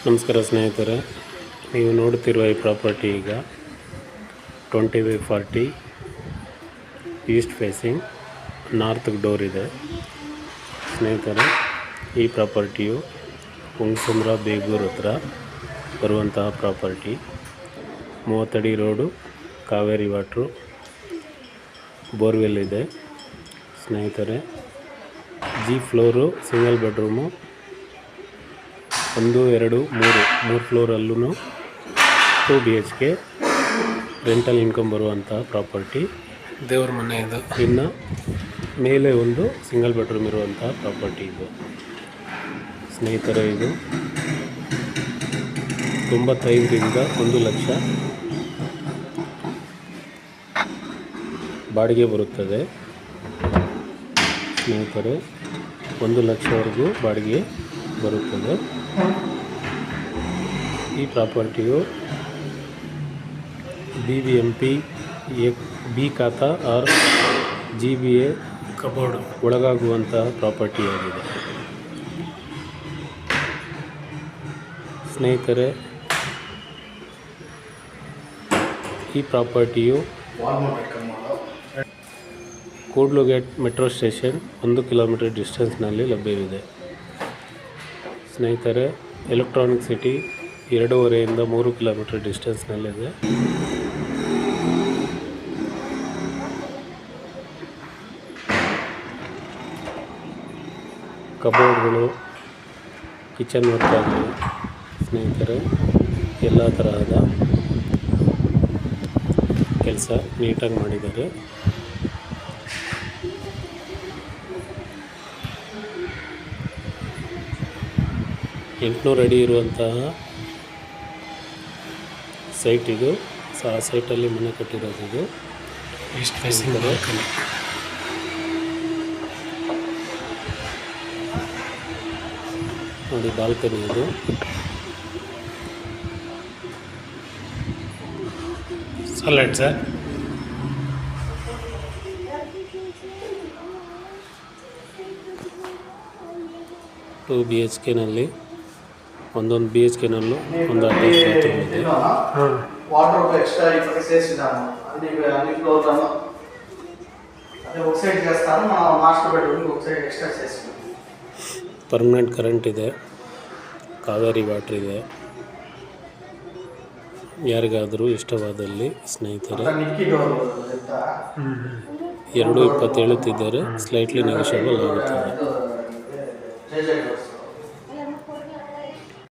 ನಮಸ್ಕಾರ ಸ್ನೇಹಿತರೆ, ನೀವು ನೋಡುತ್ತಿರುವ ಈ ಪ್ರಾಪರ್ಟಿ ಈಗ 20/40 ಈಸ್ಟ್ ಫೇಸಿಂಗ್ ನಾರ್ತ್ ಡೋರ್ ಇದೆ. ಸ್ನೇಹಿತರೆ, ಈ ಪ್ರಾಪರ್ಟಿಯು ಹುಣಸಂದ್ರ ಬೇಗೂರು ಹತ್ರ ಬರುವಂತಹ ಪ್ರಾಪರ್ಟಿ. 30 ಅಡಿ ರೋಡು, ಕಾವೇರಿ ವಾಟ್ರು, ಬೋರ್ವೆಲ್ ಇದೆ. ಸ್ನೇಹಿತರೆ, G floor, single bedroom, 1, 2, 3 ಫ್ಲೋರಲ್ಲೂ 2 BHK rental income ಬರುವಂಥ ಪ್ರಾಪರ್ಟಿ. ದೇವ್ರ ಮನೆ ಇದು. ಇನ್ನು ಮೇಲೆ ಒಂದು ಸಿಂಗಲ್ ಬೆಡ್ರೂಮ್ ಇರುವಂಥ ಪ್ರಾಪರ್ಟಿ ಇದು. ಸ್ನೇಹಿತರೆ, ಇದು 95ರಿಂದ 1 ಲಕ್ಷ ಬಾಡಿಗೆ ಬರುತ್ತದೆ. ಸ್ನೇಹಿತರೆ, 1 ಲಕ್ಷವರೆಗೂ ಬಾಡಿಗೆ ಬರುತ್ತದೆ. ಈ ಪ್ರಾಪರ್ಟಿಯು BBMP B khata or GBA cupboard ಒಳಗಾಗುವಂತಹ ಪ್ರಾಪರ್ಟಿಯಾಗಿದೆ. ಸ್ನೇಹಿತರೆ, ಈ ಪ್ರಾಪರ್ಟಿಯು ಕೂಡ್ಲುಗೇಟ್ ಮೆಟ್ರೋ ಸ್ಟೇಷನ್ 1 ಕಿಲೋಮೀಟರ್ ಡಿಸ್ಟೆನ್ಸ್ನಲ್ಲಿ ಲಭ್ಯವಿದೆ. ಸ್ನೇಹಿತರೆ, ಎಲೆಕ್ಟ್ರಾನಿಕ್ ಸಿಟಿ 2.5ರಿಂದ 3 ಕಿಲೋಮೀಟರ್ ಡಿಸ್ಟೆನ್ಸ್ನಲ್ಲಿದೆ. ಕಬೋರ್ಡ್ಗಳು, ಕಿಚನ್ ವರ್ಕ್ ಆಗಲಿ, ಸ್ನೇಹಿತರೆ, ಎಲ್ಲ ತರಹದ ಕೆಲಸ ನೀಟಾಗಿ ಮಾಡಿದ್ದಾರೆ. ಎಂಟುನೂರು ಅಡಿ ಇರುವಂತಹ ಸೈಟ್ ಇದು. ಆ ಸೈಟಲ್ಲಿ ಮನೆ ಕಟ್ಟಿರೋದು ಇದು. East facing balcony. ನೋಡಿ, ಬಾಲ್ಕನಿ ಇದು. Solid sir. ಟೂ BHKನಲ್ಲಿ ಒಂದೊಂದು BHKನಲ್ಲೂ ಒಂದು ಅಟ್ಯಾಚ್ ಬಾತ್ರೂಮ್ ಇದೆ. వాటర్ ఎక్స్ట్రా ఇక్కడ చేసినాము అన్ని ఫ్లోర్లను అదే ఒక సైడ్ చేస్తాను. మా మాస్టర్ బెడ్రూమ్ ఒక సైడ్ ఎక్స్ట్రా చేసినాము. ಪರ್ಮನೆಂಟ್ ಕರೆಂಟ್ ಇದೆ, ಕಾವೇರಿ ವಾಟ್ರ್ ಇದೆ. ಯಾರಿಗಾದರೂ ಇಷ್ಟವಾದಲ್ಲಿ ಸ್ನೇಹಿತರೆ, ನಿಕ್ಕಿ ಡೋರ್ ಅಂತ 2.20 ಹೇಳುತ್ತಿದ್ದಾರೆ. ಸ್ಲೈಟ್ಲಿ ನೆಗೋಷಿಯಬಲ್ ಆಗುತ್ತದೆ.